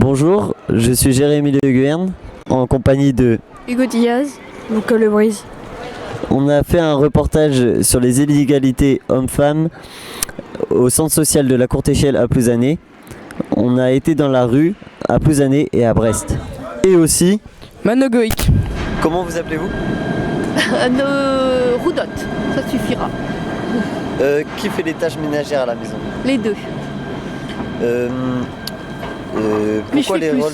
Bonjour, je suis Jérémy Le Guen, en compagnie de Hugo Diaz, Nicolas Le Brise. On a fait un reportage sur les inégalités hommes-femmes au centre social de la Courte Échelle à Plouzané. On a été dans la rue à Plouzané et à Brest. Et aussi... Manogoïque. Comment vous appelez-vous? Roudotte, ça suffira. Qui fait les tâches ménagères à la maison? Les deux. Pourquoi les rôles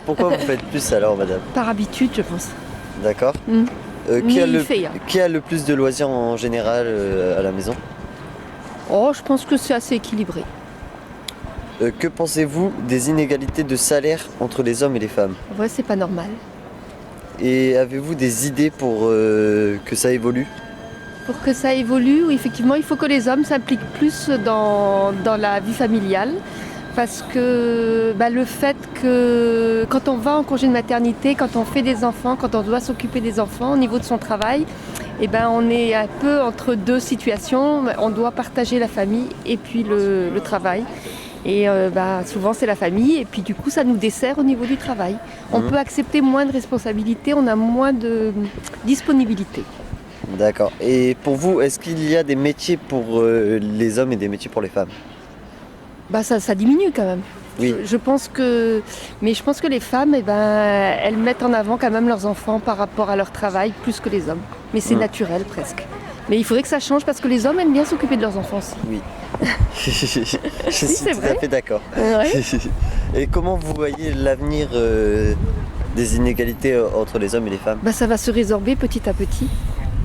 pourquoi vous faites plus alors, madame? Par habitude, je pense. D'accord. Qui a le plus de loisirs en général à la maison? Oh, je pense que c'est assez équilibré. Que pensez-vous des inégalités de salaire entre les hommes et les femmes? Ouais, c'est pas normal. Et avez-vous des idées pour que ça évolue? Pour que ça évolue, oui, effectivement, il faut que les hommes s'impliquent plus dans la vie familiale. Parce que le fait que quand on va en congé de maternité, quand on fait des enfants, quand on doit s'occuper des enfants au niveau de son travail, on est un peu entre deux situations. On doit partager la famille et puis le travail. Et souvent c'est la famille et puis du coup ça nous dessert au niveau du travail. On peut accepter moins de responsabilités, on a moins de disponibilité. D'accord. Et pour vous, est-ce qu'il y a des métiers pour les hommes et des métiers pour les femmes? Ça diminue quand même. Oui. Je pense que les femmes, elles mettent en avant quand même leurs enfants par rapport à leur travail plus que les hommes. Mais c'est naturel presque. Mais il faudrait que ça change parce que les hommes aiment bien s'occuper de leurs enfants aussi. Oui. Je suis tout à fait d'accord. Ouais. Et comment vous voyez l'avenir des inégalités entre les hommes et les femmes? Ça va se résorber petit à petit,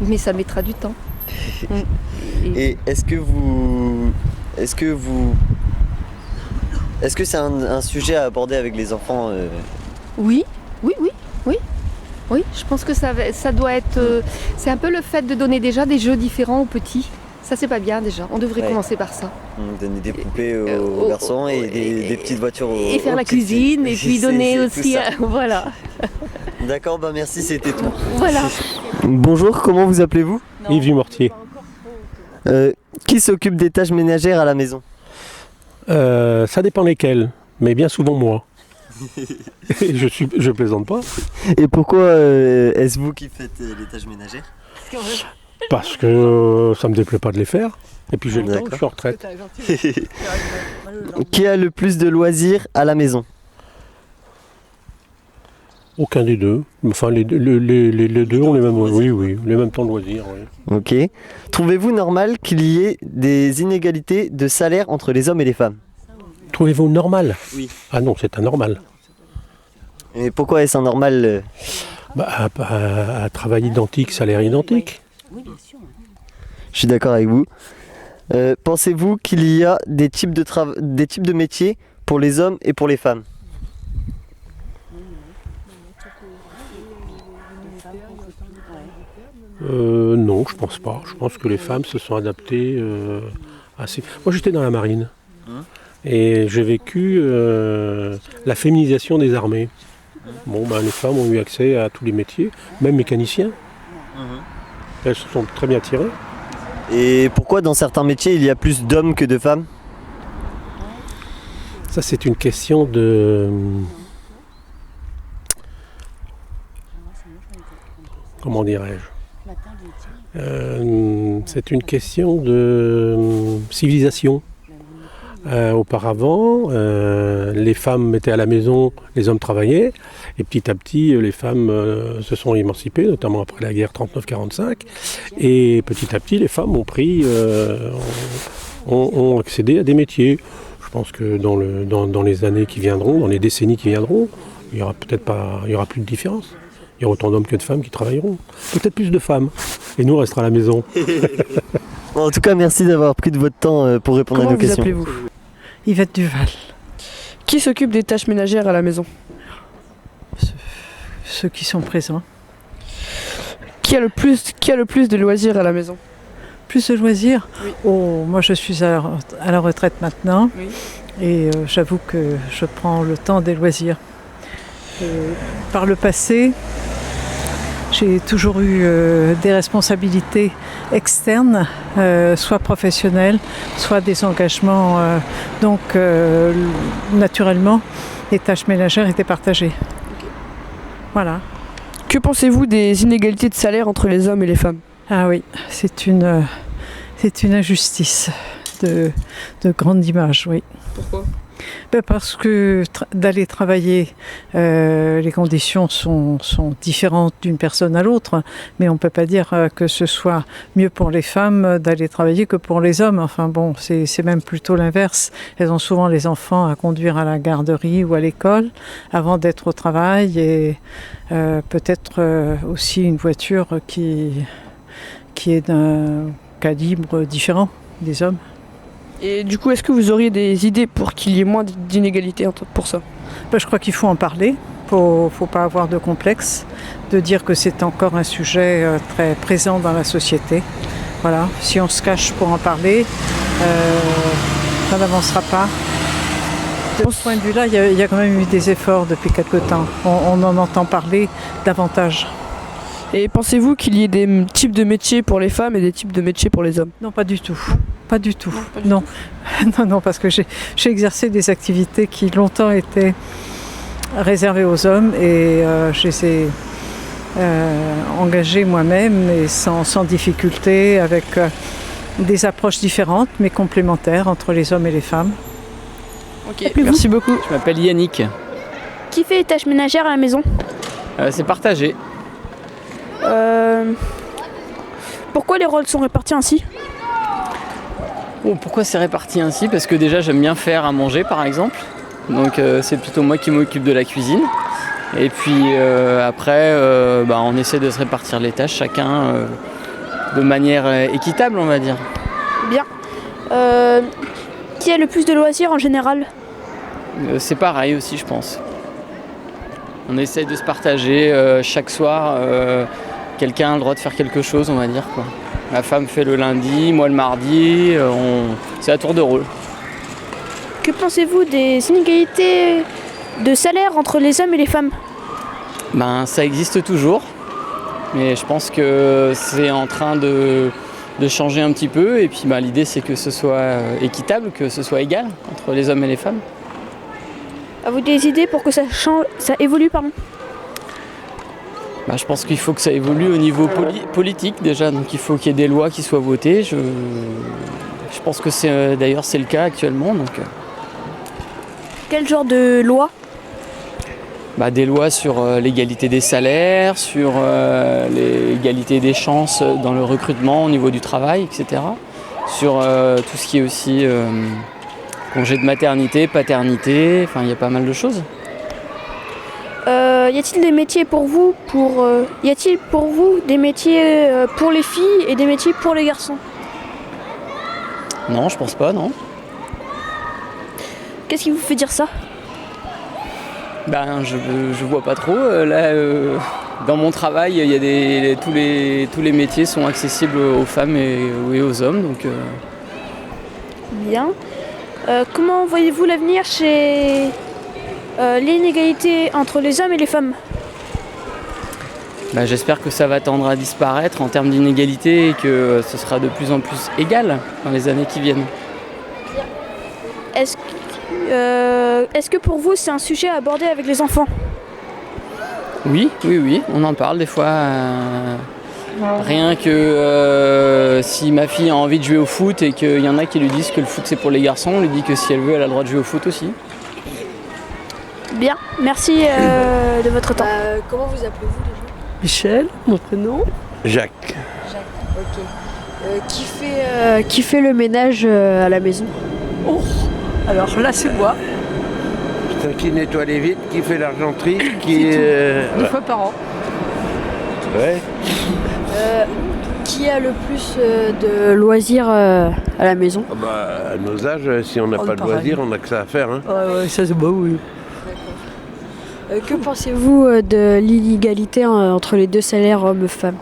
mais ça mettra du temps. Et est-ce que c'est un sujet à aborder avec les enfants Oui, je pense que ça doit être... c'est un peu le fait de donner déjà des jeux différents aux petits. Ça, c'est pas bien déjà. On devrait commencer par ça. Donner des poupées aux garçons et des petites voitures aux Et faire la petites cuisine filles. et puis donner aussi... voilà. D'accord, merci, c'était tout. Voilà. Bonjour, comment vous appelez-vous? Yves Mortier. Qui s'occupe des tâches ménagères à la maison? Ça dépend lesquels, mais bien souvent moi. Je plaisante pas. Et pourquoi est-ce vous qui faites les tâches ménagères? Parce que ça me déplaît pas de les faire. Et puis j'ai le temps, je suis en retraite. Qui a le plus de loisirs à la maison? Aucun des deux. Enfin, les deux ont les mêmes, les mêmes temps de loisirs. Oui. Ok. Trouvez-vous normal qu'il y ait des inégalités de salaire entre les hommes et les femmes? Trouvez-vous normal? Oui. Ah non, c'est anormal. Et pourquoi est-ce anormal? À travail identique, salaire identique. Oui, bien sûr. Je suis d'accord avec vous. Pensez-vous qu'il y a des types de métiers pour les hommes et pour les femmes? Non, je pense pas. Je pense que les femmes se sont adaptées assez... Moi j'étais dans la marine et j'ai vécu la féminisation des armées. Les femmes ont eu accès à tous les métiers, même mécaniciens. Elles se sont très bien tirées. Et pourquoi dans certains métiers il y a plus d'hommes que de femmes? Ça c'est une question de... Comment dirais-je? C'est une question de civilisation. Auparavant, les femmes étaient à la maison, les hommes travaillaient, et petit à petit, les femmes se sont émancipées, notamment après la guerre 39-45, et petit à petit, les femmes ont accédé à des métiers. Je pense que dans les années qui viendront, dans les décennies qui viendront, il y aura plus de différence. Il y aura autant d'hommes que de femmes qui travailleront. Peut-être plus de femmes. Et nous, on restera à la maison. En tout cas, merci d'avoir pris de votre temps pour répondre à nos questions. Comment vous appelez-vous? Yvette Duval. Qui s'occupe des tâches ménagères à la maison? Ceux qui sont présents. Qui a le plus de loisirs à la maison? Plus de loisirs? Oui. Oh, moi je suis à la retraite maintenant. Oui. Et j'avoue que je prends le temps des loisirs. Par le passé, J'ai toujours eu des responsabilités externes, soit professionnelles, soit des engagements. Donc, naturellement, les tâches ménagères étaient partagées. Voilà. Que pensez-vous des inégalités de salaire entre les hommes et les femmes? Ah oui, c'est une injustice de grande image, oui. Pourquoi? Parce que d'aller travailler, les conditions sont différentes d'une personne à l'autre, mais on ne peut pas dire que ce soit mieux pour les femmes d'aller travailler que pour les hommes. Enfin bon, c'est même plutôt l'inverse. Elles ont souvent les enfants à conduire à la garderie ou à l'école avant d'être au travail et peut-être aussi une voiture qui est d'un calibre différent des hommes. Et du coup, est-ce que vous auriez des idées pour qu'il y ait moins d'inégalités pour ça? Je crois qu'il faut en parler. Faut pas avoir de complexe, de dire que c'est encore un sujet très présent dans la société. Voilà. Si on se cache pour en parler, ça n'avancera pas. De ce point de vue-là, il y a quand même eu des efforts depuis quelque temps. On en entend parler davantage. Et pensez-vous qu'il y ait des types de métiers pour les femmes et des types de métiers pour les hommes? Non, pas du tout. Pas du tout. Non, non, parce que j'ai exercé des activités qui longtemps étaient réservées aux hommes et je les ai engagées moi-même et sans difficulté, avec des approches différentes mais complémentaires entre les hommes et les femmes. Ok, merci beaucoup. Je m'appelle Yannick. Qui fait les tâches ménagères à la maison? C'est partagé. Pourquoi les rôles sont répartis ainsi? Oh, pourquoi c'est réparti ainsi? Parce que déjà j'aime bien faire à manger par exemple. Donc c'est plutôt moi qui m'occupe de la cuisine. Et puis après on essaie de se répartir les tâches chacun de manière équitable, on va dire. Bien. Qui a le plus de loisirs en général? C'est pareil aussi, je pense. On essaie de se partager chaque soir. Quelqu'un a le droit de faire quelque chose, on va dire, quoi. Ma femme fait le lundi, moi le mardi. C'est à tour de rôle. Que pensez-vous des inégalités de salaire entre les hommes et les femmes? Ça existe toujours. Mais je pense que c'est en train de changer un petit peu. Et puis l'idée, c'est que ce soit équitable, que ce soit égal entre les hommes et les femmes. Avez-vous des idées pour que ça évolue, pardon? Je pense qu'il faut que ça évolue au niveau politique déjà, donc il faut qu'il y ait des lois qui soient votées. Je pense que c'est le cas actuellement. Donc, Quel genre de loi? Des lois sur l'égalité des salaires, sur l'égalité des chances dans le recrutement au niveau du travail, etc. Sur tout ce qui est aussi congé de maternité, paternité, il y a pas mal de choses. Y a-t-il des métiers pour vous y a-t-il pour vous des métiers pour les filles et des métiers pour les garçons? Non, je pense pas, non. Qu'est-ce qui vous fait dire ça? Je vois pas trop. Là, dans mon travail, il y a tous les métiers sont accessibles aux femmes et aux hommes. Donc, Bien. Comment voyez-vous l'avenir chez l'inégalité entre les hommes et les femmes? J'espère que ça va tendre à disparaître en termes d'inégalité et que ce sera de plus en plus égal dans les années qui viennent. Est-ce que pour vous c'est un sujet à aborder avec les enfants? Oui, on en parle des fois. Rien que si ma fille a envie de jouer au foot et qu'il y en a qui lui disent que le foot c'est pour les garçons, on lui dit que si elle veut, elle a le droit de jouer au foot aussi. Bien, merci de votre temps. Comment vous appelez-vous déjà? Michel, mon prénom. Jacques. Ok. Qui fait le ménage à la maison? Oh, alors là c'est moi. C'est qui nettoie les vitres, qui fait l'argenterie, Deux fois par an. Ouais. Qui a le plus de loisirs à la maison? À nos âges, si on n'a pas de pareil. loisirs, on n'a que ça à faire. Hein. Ouais, ça c'est oui. Que pensez-vous de l'inégalité entre les deux salaires hommes et femmes?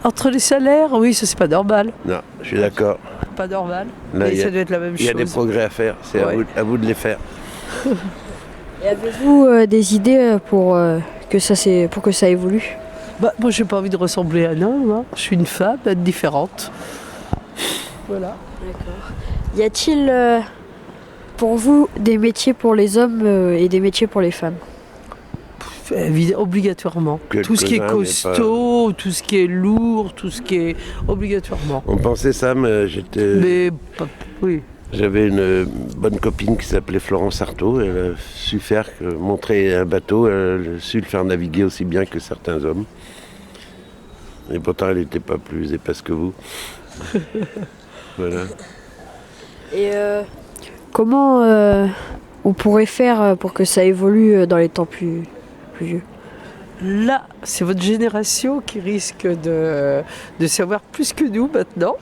Entre les salaires, oui, ça c'est pas normal. Non, je suis d'accord. Pas normal. Là, Mais ça doit être la même chose. Il y a des progrès à faire, c'est à vous de les faire. Et avez-vous des idées pour que ça évolue? Moi, j'ai pas envie de ressembler à un homme. Hein. Je suis une femme, différente. Voilà. D'accord. Y a-t-il pour vous des métiers pour les hommes et des métiers pour les femmes? Obligatoirement. Tout ce qui est costaud, tout ce qui est lourd, tout ce qui est obligatoirement. On pensait ça, mais j'étais... Mais oui. J'avais une bonne copine qui s'appelait Florence Artaud. Elle a su montrer un bateau, elle a su le faire naviguer aussi bien que certains hommes. Et pourtant, elle n'était pas plus épaisse que vous. Voilà. Et comment on pourrait faire pour que ça évolue dans les temps plus vieux? Là, c'est votre génération qui risque de savoir plus que nous maintenant.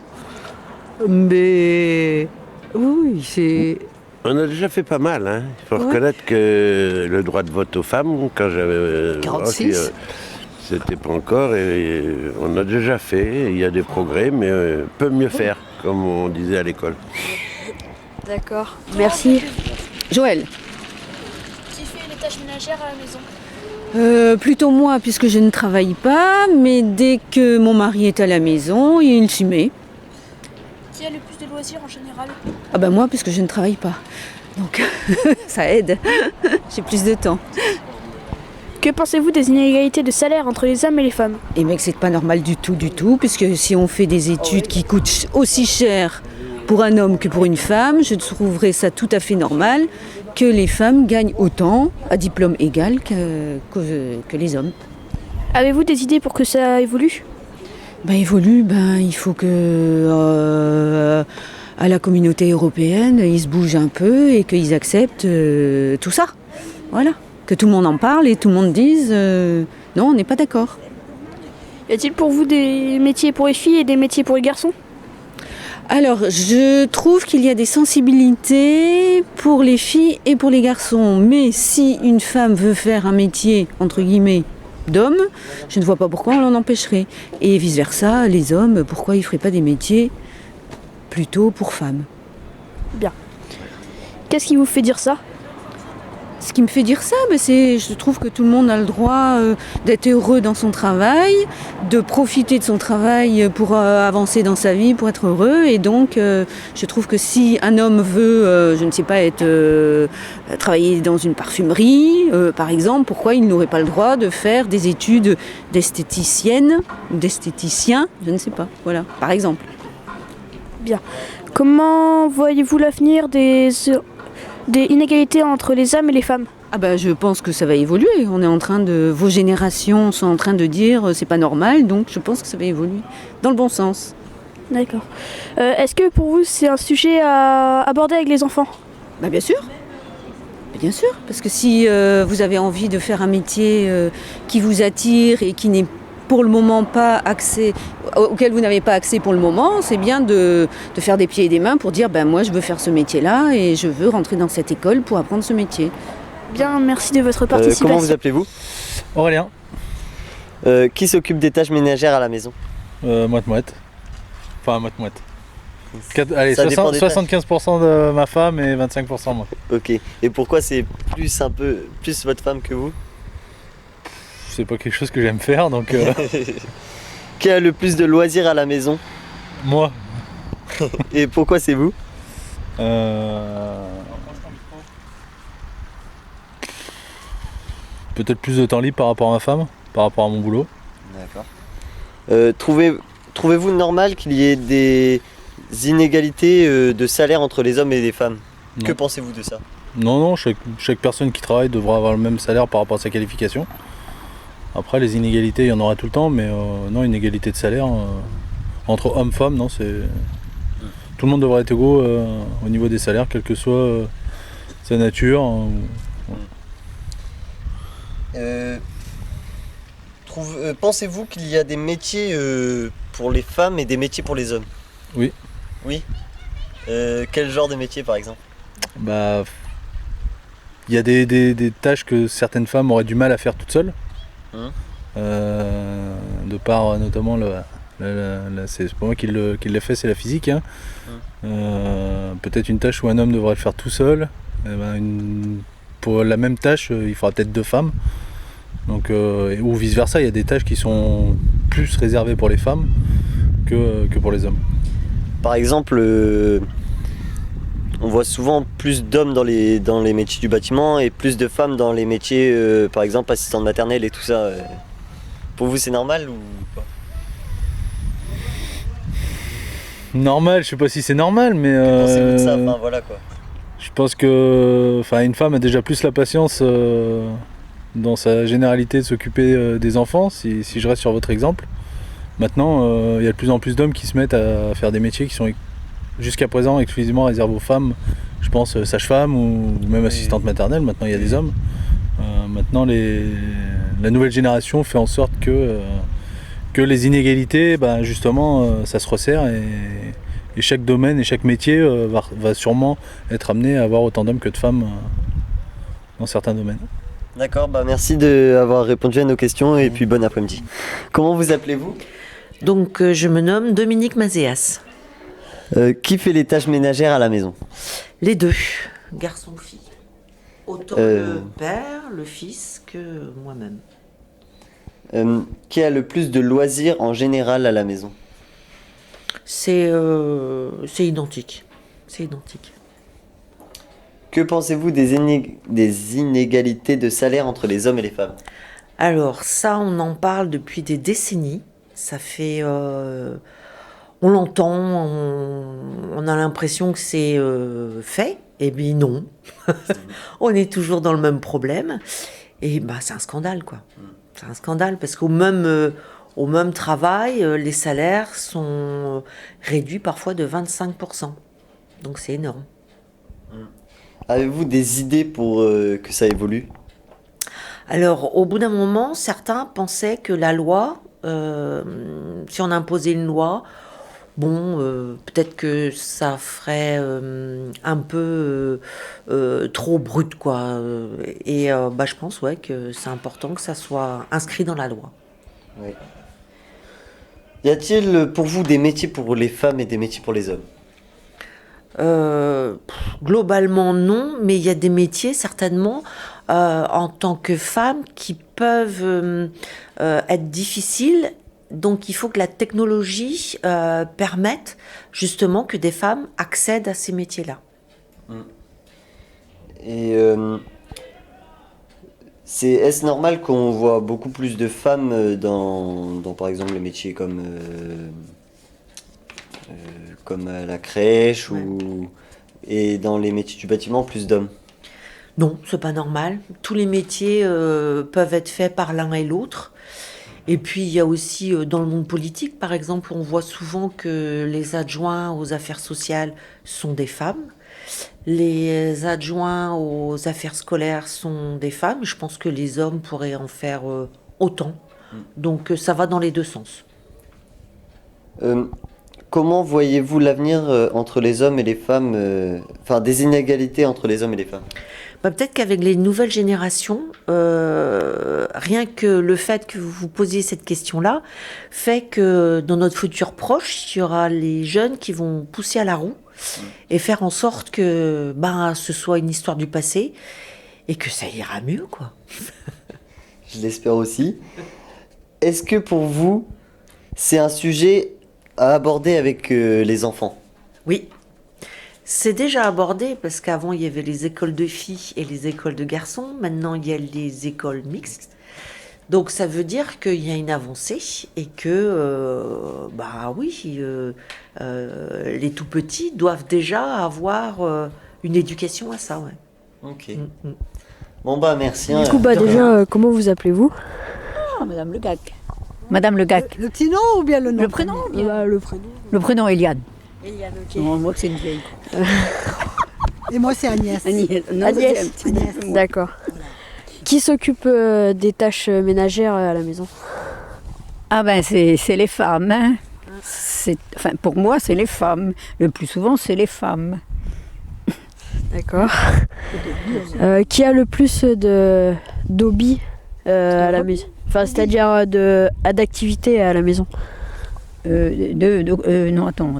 Mais oui, c'est... On a déjà fait pas mal. Hein. Il faut reconnaître que le droit de vote aux femmes, quand j'avais... 46. C'était pas encore, et on a déjà fait. Il y a des progrès, mais peut mieux faire, comme on disait à l'école. D'accord. Merci. Joël. Qui fait les tâches ménagères à la maison? Plutôt moi, puisque je ne travaille pas, mais dès que mon mari est à la maison, il s'y met. Qui a le plus de loisirs en général? Ah ben moi, puisque je ne travaille pas. Donc ça aide. J'ai plus de temps. Que pensez-vous des inégalités de salaire entre les hommes et les femmes? Et bien que c'est pas normal du tout, puisque si on fait des études qui coûtent aussi cher pour un homme que pour une femme, je trouverais ça tout à fait normal que les femmes gagnent autant, à diplôme égal, que les hommes. Avez-vous des idées pour que ça évolue? Il faut que à la communauté européenne, ils se bougent un peu et qu'ils acceptent tout ça. Voilà. Que tout le monde en parle et tout le monde dise non, on n'est pas d'accord. Y a-t-il pour vous des métiers pour les filles et des métiers pour les garçons? Alors, je trouve qu'il y a des sensibilités pour les filles et pour les garçons. Mais si une femme veut faire un métier, entre guillemets, d'homme, je ne vois pas pourquoi on l'en empêcherait. Et vice-versa, les hommes, pourquoi ils ne feraient pas des métiers plutôt pour femmes? Bien. Qu'est-ce qui vous fait dire ça? Ce qui me fait dire ça, je trouve que tout le monde a le droit d'être heureux dans son travail, de profiter de son travail pour avancer dans sa vie, pour être heureux. Et donc, je trouve que si un homme veut, je ne sais pas, travailler dans une parfumerie, par exemple, pourquoi il n'aurait pas le droit de faire des études d'esthéticienne ou d'esthéticien, je ne sais pas, voilà, par exemple. Bien. Comment voyez-vous l'avenir des inégalités entre les hommes et les femmes? Je pense que ça va évoluer. Vos générations sont en train de dire c'est pas normal, donc je pense que ça va évoluer dans le bon sens. D'accord. Est-ce que pour vous c'est un sujet à aborder avec les enfants? Bien sûr. Bien sûr, parce que si vous avez envie de faire un métier qui vous attire et qui n'est pour le moment auquel vous n'avez pas accès pour le moment, c'est bien de faire des pieds et des mains pour dire moi je veux faire ce métier-là et je veux rentrer dans cette école pour apprendre ce métier. Bien, merci de votre participation. Comment vous appelez-vous? Aurélien. Qui s'occupe des tâches ménagères à la maison? Moite-moite. Enfin, moite-moite. Allez, Ça dépend des 75% de ma femme et 25% moi. Ok. Et pourquoi c'est plus votre femme que vous? C'est pas quelque chose que j'aime faire, donc... Qui a le plus de loisirs à la maison? Moi. Et pourquoi c'est vous? Peut-être plus de temps libre par rapport à ma femme, par rapport à mon boulot. D'accord. Trouvez-vous normal qu'il y ait des inégalités de salaire entre les hommes et les femmes? Non. Que pensez-vous de ça? Non, chaque personne qui travaille devra avoir le même salaire par rapport à sa qualification. Après, les inégalités, il y en aura tout le temps, mais non, inégalité de salaire entre hommes et femmes, non, c'est... Tout le monde devrait être égaux au niveau des salaires, quelle que soit sa nature. Pensez-vous qu'il y a des métiers pour les femmes et des métiers pour les hommes? Oui. Oui. Quel genre de métier, par exemple? Il y a des tâches que certaines femmes auraient du mal à faire toutes seules. De par notamment c'est pas moi qui l'ai fait, c'est la physique. Peut-être une tâche où un homme devrait le faire tout seul. Pour la même tâche, il faudra peut-être deux femmes. Donc, ou vice-versa, il y a des tâches qui sont plus réservées pour les femmes que pour les hommes. Par exemple, on voit souvent plus d'hommes dans les métiers du bâtiment et plus de femmes dans les métiers, par exemple, assistante maternelle et tout ça. Pour vous, c'est normal ou pas? Normal, je sais pas si c'est normal, mais... Pensez-vous de ça? Enfin, voilà quoi. Je pense que une femme a déjà plus la patience dans sa généralité de s'occuper des enfants, si je reste sur votre exemple. Maintenant, il y a de plus en plus d'hommes qui se mettent à faire des métiers qui sont jusqu'à présent exclusivement réservés aux femmes. Je pense sage-femme ou même assistante maternelle. Maintenant, il y a des hommes. Maintenant, la nouvelle génération fait en sorte que les inégalités, justement, ça se resserre et chaque domaine et chaque métier va sûrement être amené à avoir autant d'hommes que de femmes dans certains domaines. D'accord, merci d'avoir répondu à nos questions et puis bon après-midi. Comment vous appelez-vous? Donc je me nomme Dominique Mazéas. Qui fait les tâches ménagères à la maison? Les deux, garçon-fille. Autant le père, le fils que moi-même. Qui a le plus de loisirs en général à la maison? C'est identique. C'est identique. Que pensez-vous des inégalités de salaire entre les hommes et les femmes? Alors ça, on en parle depuis des décennies. Ça fait... on l'entend, on a l'impression que c'est fait. Eh bien non. On est toujours dans le même problème. Et c'est un scandale, quoi. C'est un scandale parce qu'au même travail, les salaires sont réduits parfois de 25%. Donc c'est énorme. Avez-vous des idées pour que ça évolue? Alors, au bout d'un moment, certains pensaient que la loi, si on imposait une loi, peut-être que ça ferait un peu trop brut, quoi. Et je pense que c'est important que ça soit inscrit dans la loi. Oui. Y a-t-il pour vous des métiers pour les femmes et des métiers pour les hommes? Globalement non, mais il y a des métiers certainement en tant que femme qui peuvent être difficiles. Donc il faut que la technologie permette justement que des femmes accèdent à ces métiers-là. Et est-ce normal qu'on voit beaucoup plus de femmes dans par exemple les métiers comme à la crèche et dans les métiers du bâtiment plus d'hommes? Non, c'est pas normal. Tous les métiers peuvent être faits par l'un et l'autre. Et puis il y a aussi dans le monde politique, par exemple, on voit souvent que les adjoints aux affaires sociales sont des femmes. Les adjoints aux affaires scolaires sont des femmes. Je pense que les hommes pourraient en faire autant. Donc ça va dans les deux sens. Comment voyez-vous l'avenir entre les hommes et les femmes, des inégalités entre les hommes et les femmes? Peut-être qu'avec les nouvelles générations, rien que le fait que vous vous posiez cette question-là fait que dans notre futur proche, il y aura les jeunes qui vont pousser à la roue et faire en sorte que ce soit une histoire du passé et que ça ira mieux, quoi. Je l'espère aussi. Est-ce que pour vous, c'est un sujet à aborder avec les enfants? Oui. C'est déjà abordé parce qu'avant il y avait les écoles de filles et les écoles de garçons. Maintenant il y a les écoles mixtes. Donc ça veut dire qu'il y a une avancée et que les tout petits doivent déjà avoir une éducation à ça. Ouais. Ok. Merci. Du coup déjà comment vous appelez-vous? Madame Le Gac. Madame Le Gac. Le petit nom ou bien le nom? Le prénom. Le prénom. Le prénom Eliane. Eliane, ok. Non, moi c'est une vieille. Et moi c'est Agnès. Agnès. D'accord. Voilà. Qui s'occupe des tâches ménagères à la maison? Ah c'est les femmes. Hein. Pour moi c'est les femmes. Le plus souvent c'est les femmes. D'accord. Qui a le plus d'hobbies à la maison? C'est-à-dire d'activités à la maison? Non, attends.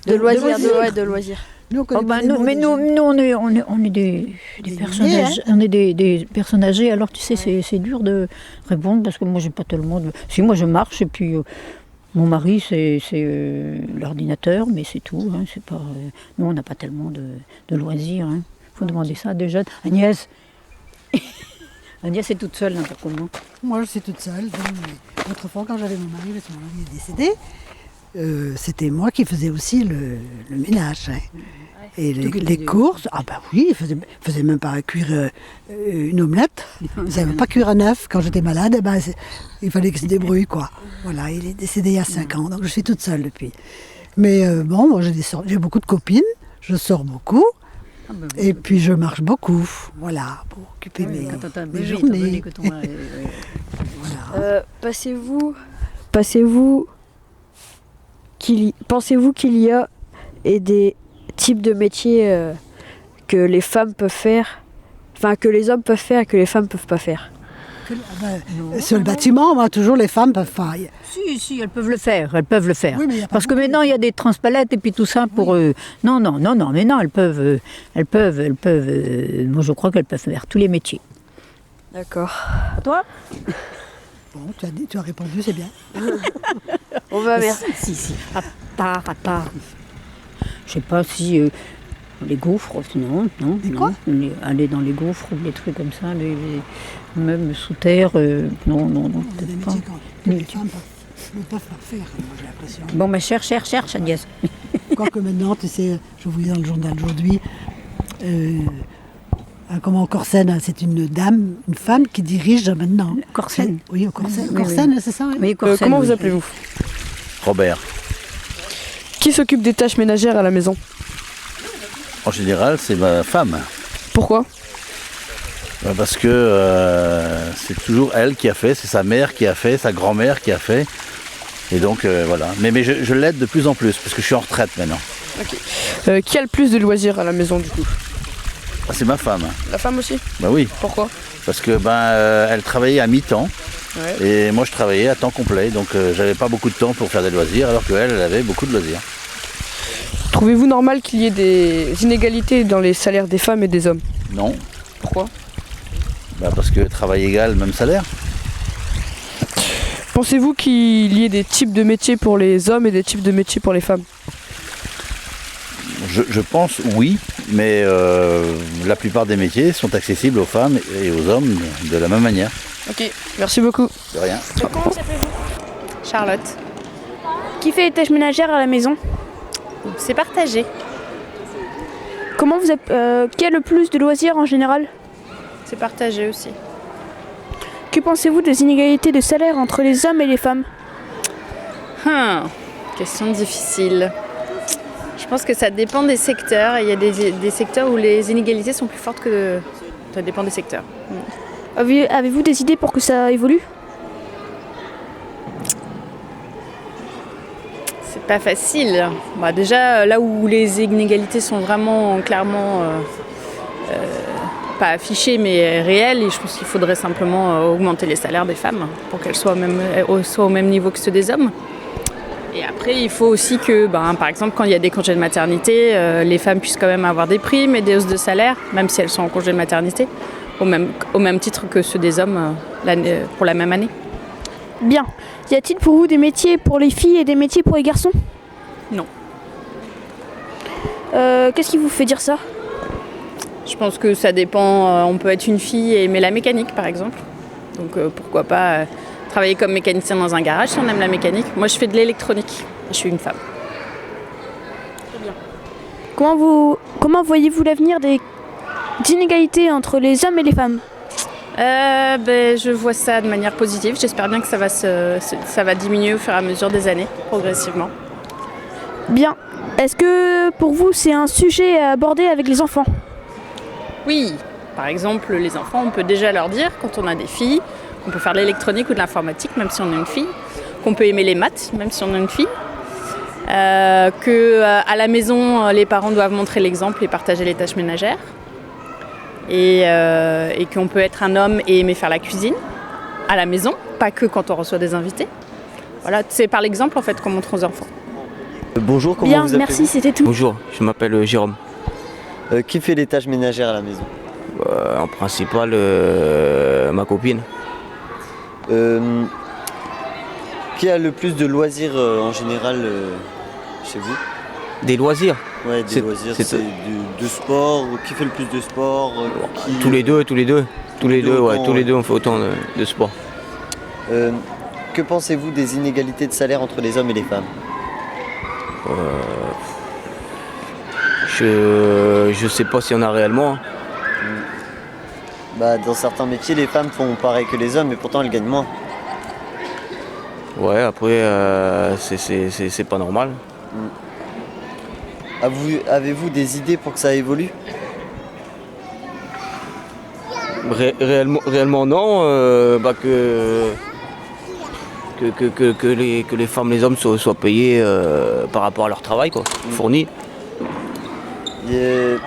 De loisirs. Nous, on connaît pas les nous, noms mais des nous, jeunes. nous, on est des personnes aînés, âgées. On est des personnes âgées. Alors tu sais, c'est dur de répondre parce que moi j'ai pas tellement de. Si moi je marche et puis mon mari c'est l'ordinateur, mais c'est tout. Hein, c'est pas. Nous on n'a pas tellement de loisirs. Hein. Faut demander ça à des jeunes. Agnès. Agnès est toute seule n'importe comment. Moi, je suis toute seule. Autrefois, quand j'avais mon mari, parce que mon mari est décédé, c'était moi qui faisais aussi le ménage. Hein. Et les courses, ah bah oui, il faisait même pas cuire une omelette. Il ne savait pas cuire un œuf. Quand j'étais malade, eh ben, il fallait qu'il se débrouille, quoi. Voilà, il est décédé il y a 5 ans, donc je suis toute seule depuis. Mais bon, moi j'ai beaucoup de copines, je sors beaucoup. Et puis je marche beaucoup, voilà, pour occuper mes journées. Voilà. Pensez-vous qu'il y a des types de métiers que les femmes peuvent faire, enfin que les hommes peuvent faire et que les femmes peuvent pas faire? Sur le bâtiment, moi, toujours les femmes peuvent pas. Si, elles peuvent le faire. Oui, mais Parce que maintenant, il y a des transpalettes et puis tout ça pour eux. Non, mais non, elles peuvent. Moi, je crois qu'elles peuvent faire tous les métiers. D'accord. Toi? Bon, tu as répondu, c'est bien. On va merci. Si. À part. Je sais pas si les gaufres, non. Aller dans les gaufres ou les trucs comme ça, même sous terre, non, peut-être pas. Les femmes ne peuvent pas faire, moi j'ai l'impression. Bon, mais cherche, Agnès. Quoique maintenant, tu sais, je vous dis dans le journal aujourd'hui, comment Corsène, c'est une dame, une femme qui dirige maintenant. Corsène? Oui, Corsène, c'est ça, oui. Comment vous appelez-vous? Robert. Qui s'occupe des tâches ménagères à la maison? En général, c'est ma femme. Pourquoi? Parce que c'est toujours elle qui a fait, c'est sa mère qui a fait, sa grand-mère qui a fait. Et donc voilà. Mais je l'aide de plus en plus, parce que je suis en retraite maintenant. Ok. Qui a le plus de loisirs à la maison du coup? C'est ma femme. La femme aussi? Bah oui. Pourquoi? Parce que elle travaillait à mi-temps. Ouais. Et moi je travaillais à temps complet. Donc j'avais pas beaucoup de temps pour faire des loisirs, alors qu'elle avait beaucoup de loisirs. Trouvez-vous normal qu'il y ait des inégalités dans les salaires des femmes et des hommes? Non. Pourquoi? Parce que travail égal, même salaire. Pensez-vous qu'il y ait des types de métiers pour les hommes et des types de métiers pour les femmes? Je pense oui, mais la plupart des métiers sont accessibles aux femmes et aux hommes de la même manière. Ok, merci beaucoup. De rien. Comment s'appelez-vous? Charlotte. Qui fait les tâches ménagères à la maison? C'est partagé. Comment vous qui a le plus de loisirs en général? C'est partagé aussi. Que pensez-vous des inégalités de salaire entre les hommes et les femmes? Question difficile. Je pense que ça dépend des secteurs. Il y a des secteurs où les inégalités sont plus fortes que... Ça dépend des secteurs. Avez-vous des idées pour que ça évolue? C'est pas facile. Déjà, là où les inégalités sont vraiment clairement pas affichées mais réelles, et je pense qu'il faudrait simplement augmenter les salaires des femmes pour qu'elles soient au même niveau que ceux des hommes. Et après, il faut aussi que, par exemple, quand il y a des congés de maternité, les femmes puissent quand même avoir des primes et des hausses de salaire, même si elles sont en congé de maternité, au même titre que ceux des hommes pour la même année. Bien. Y a-t-il pour vous des métiers pour les filles et des métiers pour les garçons? Non. Qu'est-ce qui vous fait dire ça? Je pense que ça dépend. On peut être une fille et aimer la mécanique, par exemple. Donc pourquoi pas travailler comme mécanicien dans un garage si on aime la mécanique. Moi, je fais de l'électronique. Je suis une femme. Très bien. Comment voyez-vous l'avenir des inégalités entre les hommes et les femmes? Je vois ça de manière positive. J'espère bien que ça va diminuer au fur et à mesure des années, progressivement. Bien. Est-ce que pour vous, c'est un sujet à aborder avec les enfants? Oui. Par exemple, les enfants, on peut déjà leur dire, quand on a des filles, qu'on peut faire de l'électronique ou de l'informatique, même si on a une fille, qu'on peut aimer les maths, même si on a une fille, qu'à la maison, les parents doivent montrer l'exemple et partager les tâches ménagères, et qu'on peut être un homme et aimer faire la cuisine, à la maison, pas que quand on reçoit des invités. Voilà, c'est par l'exemple en fait qu'on montre aux enfants. Bonjour, comment Bien, vous appelez merci, c'était tout. Bonjour, je m'appelle Jérôme. Qui fait les tâches ménagères à la maison? En principal, ma copine. Qui a le plus de loisirs en général chez vous? Des loisirs? Ouais, des loisirs, c'est de sport. Qui fait le plus de sport? Tous les deux. Tous les deux, on fait autant de sport. Que pensez-vous des inégalités de salaire entre les hommes et les femmes? Je sais pas s'il y en a réellement. Bah, dans certains métiers, les femmes font pareil que les hommes, mais pourtant elles gagnent moins. Ouais, après, c'est pas normal. Avez-vous des idées pour que ça évolue? Réellement non, que les femmes, les hommes soient payés par rapport à leur travail, quoi, fourni. Y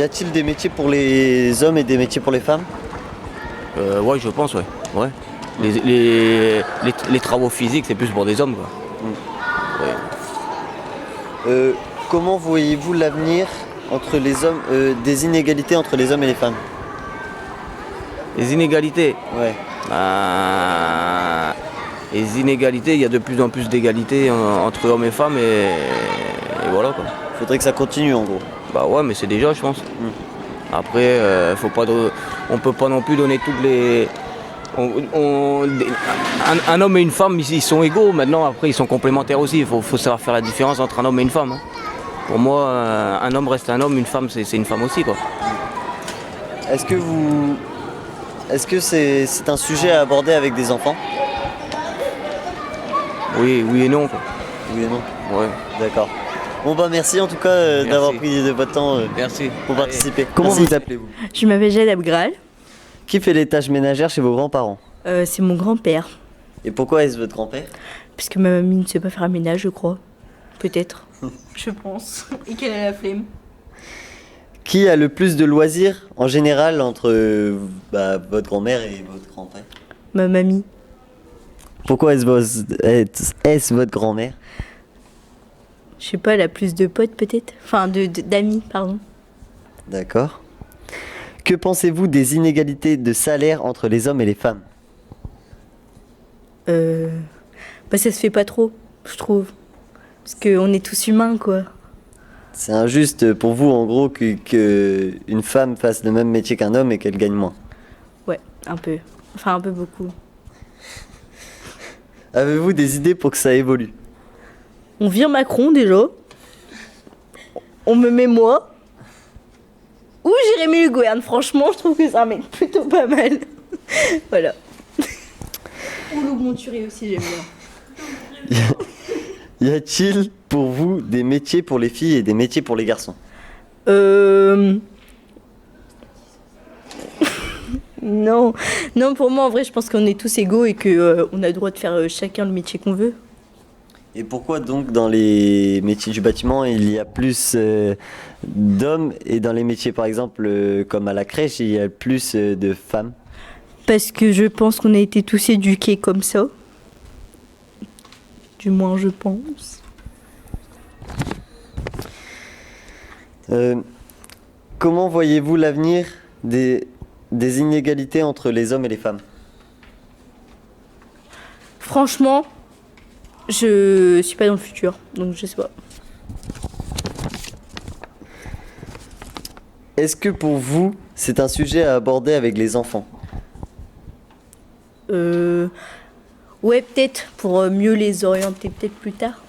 a-t-il des métiers pour les hommes et des métiers pour les femmes? Ouais, je pense, ouais. Les travaux physiques, c'est plus pour des hommes, quoi. Ouais. Comment voyez-vous l'avenir entre les hommes, des inégalités entre les hommes et les femmes? Les inégalités? Ouais. Les inégalités, il y a de plus en plus d'égalité entre hommes et femmes et voilà, quoi. Faudrait que ça continue en gros. Bah ouais, mais c'est déjà, je pense. Après, on peut pas non plus donner toutes les... Un homme et une femme, ils sont égaux. Maintenant, après, ils sont complémentaires aussi. Il faut savoir faire la différence entre un homme et une femme. Pour moi, un homme reste un homme, une femme, c'est une femme aussi, quoi. Est-ce que c'est un sujet à aborder avec des enfants? Oui et non, quoi. Oui et non. Ouais. D'accord. Bon bah merci en tout cas d'avoir pris de votre temps pour participer. Comment vous appelez-vous? Je m'appelle Jade Abgral. Qui fait les tâches ménagères chez vos grands-parents? C'est mon grand-père. Et pourquoi est-ce votre grand-père? Parce que ma mamie ne sait pas faire un ménage, je crois. Peut-être. Je pense. Et qu'elle a la flemme. Qui a le plus de loisirs en général entre votre grand-mère et votre grand-père? Ma mamie. Pourquoi est-ce votre grand-mère? Je sais pas, elle a plus de potes peut-être. Enfin, d'amis, pardon. D'accord. Que pensez-vous des inégalités de salaire entre les hommes et les femmes? Ça se fait pas trop, je trouve. Parce qu'on est tous humains, quoi. C'est injuste pour vous, en gros, qu'une femme fasse le même métier qu'un homme et qu'elle gagne moins? Ouais, un peu. Enfin, un peu beaucoup. Avez-vous des idées pour que ça évolue? On vire Macron, déjà. On me met moi. Ou Jérémy Le Gouern. Franchement, je trouve que c'est un mec plutôt pas mal. Voilà. Ou Lou Monturé aussi, j'aime bien. Y a-t-il pour vous des métiers pour les filles et des métiers pour les garçons? Non. Non, pour moi, en vrai, je pense qu'on est tous égaux et qu'on a le droit de faire chacun le métier qu'on veut. Et pourquoi donc dans les métiers du bâtiment il y a plus d'hommes et dans les métiers par exemple comme à la crèche il y a plus de femmes? Parce que je pense qu'on a été tous éduqués comme ça. Du moins je pense. Comment voyez-vous l'avenir des inégalités entre les hommes et les femmes? Franchement, je suis pas dans le futur, donc je sais pas. Est-ce que pour vous, c'est un sujet à aborder avec les enfants? Ouais, peut-être, pour mieux les orienter peut-être plus tard.